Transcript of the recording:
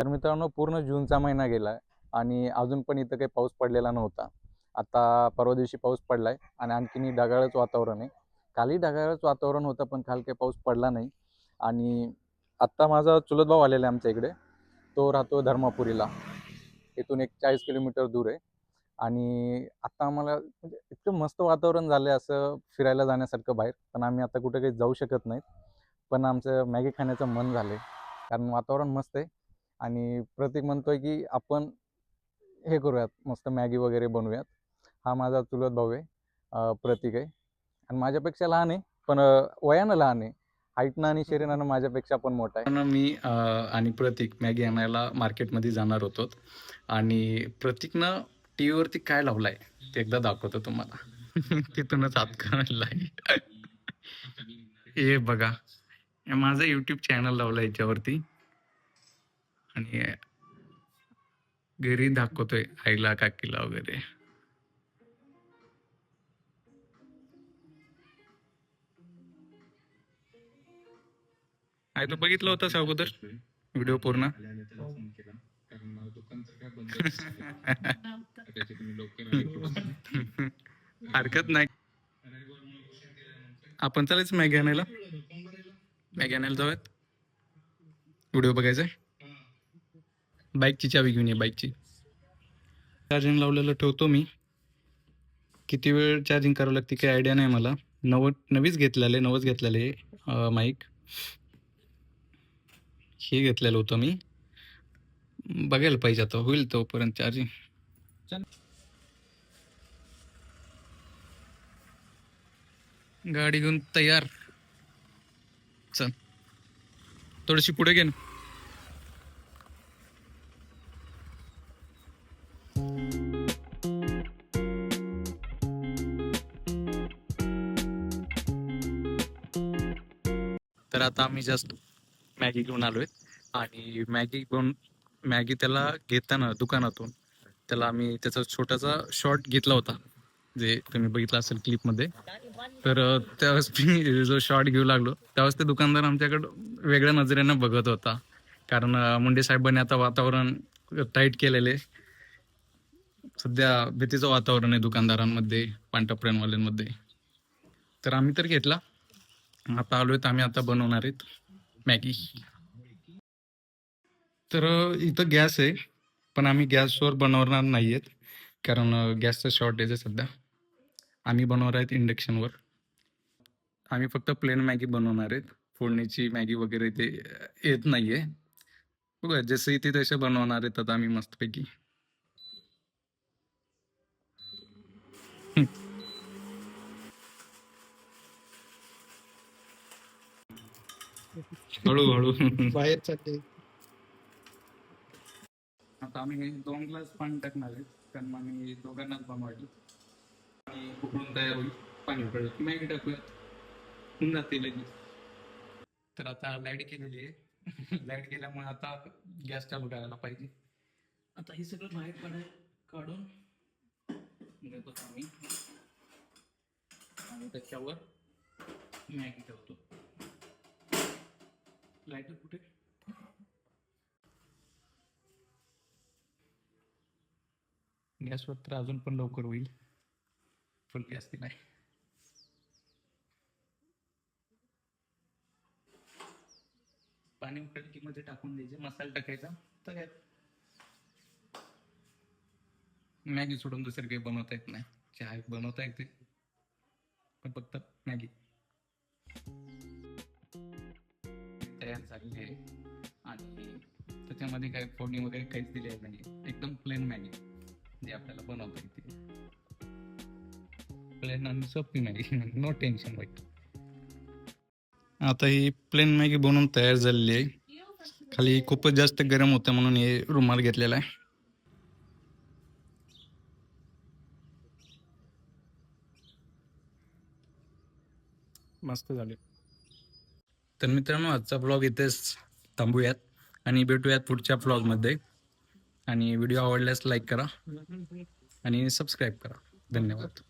तर मित्रांनो, पूर्ण जूनचा महिना गेला आहे आणि अजून पण इथं काही पाऊस पडलेला नव्हता. आता परवा दिवशी पाऊस पडला आहे आणि आणखीन ढगाळच वातावरण आहे. कालही ढगाळच वातावरण होतं, पण काल काही पाऊस पडला नाही. आणि आत्ता माझा चुलत भाऊ आलेला आहे आमच्या इकडे. तो राहतो धर्मापुरीला. इथून एक 40 किलोमीटर दूर आहे. आणि आता आम्हाला म्हणजे इतकं मस्त वातावरण झालं आहे असं फिरायला जाण्यासारखं बाहेर. पण आम्ही आता कुठे काही जाऊ शकत नाहीत. पण आमचं मॅगी खाण्याचं मन झालं आहे, कारण वातावरण मस्त आहे. आणि प्रतीक म्हणतोय की आपण हे करूयात, मस्त मॅगी वगैरे बनवूयात. हा माझा चुलत भाऊ आहे, प्रतीक आहे. आणि माझ्यापेक्षा लहान आहे, पण वयानं लहान आहे. हाईटनं आणि शरीरानं माझ्यापेक्षा पण मोठा आहे. पण मी आणि प्रतीक मॅगी आणायला मार्केटमध्ये जाणार होतो. आणि प्रतीकनं टी व्हीवरती काय लावलाय ते एकदा दाखवतो तुम्हाला. तिथूनच हात करायला हे बघा, माझं यूट्यूब चॅनल लावलं याच्यावरती. आणि घरी दाखवतोय आईला काकीला वगैरे. आई तो बघितलं होतास अगोदर व्हिडिओ पूर्ण? हरकत नाही, आपण चालायचं मॅगी आणायला. मॅगी आणायला जाऊयात, व्हिडिओ बघायचा. बाईकची चावी घेऊन ये, बाईकची. चार्जिंग लावलेलं ठेवतो मी. किती वेळ चार्जिंग करावं लागते काही आयडिया नाही मला. नवीच घेतलेले माईक हे घेतलेलं होतं मी. बघायला पाहिजे आता होईल तोपर्यंत चार्जिंग. गाडी घेऊन तयार. चल थोडीशी पुढे घे ना. तर आता आम्ही जस्ट मॅगी घेऊन आलोय. आणि मॅगी त्याला घेताना दुकानातून त्याला आम्ही त्याचा छोटासा शॉर्ट घेतला होता, जे तुम्ही बघितलं असेल क्लिपमध्ये. तर त्यावेळेस मी जो शॉर्ट घेऊ लागलो त्यावेळेस ते दुकानदार आमच्याकडं वेगळ्या नजरेनं बघत होता. कारण मुंडे साहेबांनी आता वातावरण टाईट केलेले. सध्या भीतीचं वातावरण आहे दुकानदारांमध्ये, पानटपऱ्यांवाल्यांमध्ये. तर आम्ही तर घेतला. आता आलोय तर आम्ही आता बनवणार आहेत मॅगी. तर इथं गॅस आहे, पण आम्ही गॅसवर बनवणार नाही आहेत, कारण गॅसचं शॉर्टेज आहे सध्या. आम्ही बनवणार आहेत इंडक्शनवर. आम्ही फक्त प्लेन मॅगी बनवणार आहेत. फोडणीची मॅगी वगैरे ते येत नाही आहे. बघा जसे ते तसे बनवणार आहेत आता आम्ही मस्तपैकी. हळूहळू बाहेर चालते. आता आम्ही 2 ग्लास पाणी टाकणार आहे, कारण आम्ही दोघांनाच बनवायचं. आणि उकळून तयार होईल, पाणी उकळलं की मॅगी टाकूयात, होऊन जाते लगेच. तर आता लाईट गेलेली आहे. लाईट गेल्यामुळे आता गॅस चालू करायला पाहिजे. आता हे सगळं बाहेर काढून घेतो आम्ही. आणि त्याच्यावर मॅगी ठेवतो. लाईटर कुठे? गॅसवर तर अजून पण लवकर होईल, फुल गॅस दिलाय. पाणी उकळलं की मध्ये टाकून द्यायचे, मसाला टाकायचा, तयार. मॅगी सोडून दुसरं काही बनवता येत नाही. चहा बनवता येते, पण फक्त मॅगी. तयार झालेली आहे. आणि त्याच्यामध्ये काही फोडणी वगैरे काहीच दिले नाही, एकदम प्लेन मॅगी जे आपल्याला बनवता येते. प्लेन आणि सोपी मॅगी, नो टेन्शन वाईट. आता ही प्लेन मॅगी बनवून तयार झालेली आहे. खाली खूपच जास्त गरम होतं म्हणून हे रुमाल घेतलेला आहे. मस्त झाले. तर मित्रांनो, आजचा ब्लॉग इथेच थांबूयात आणि भेटूयात पुढच्या ब्लॉगमध्ये. आणि व्हिडिओ आवडल्यास लाईक करा आणि सबस्क्राईब करा. धन्यवाद.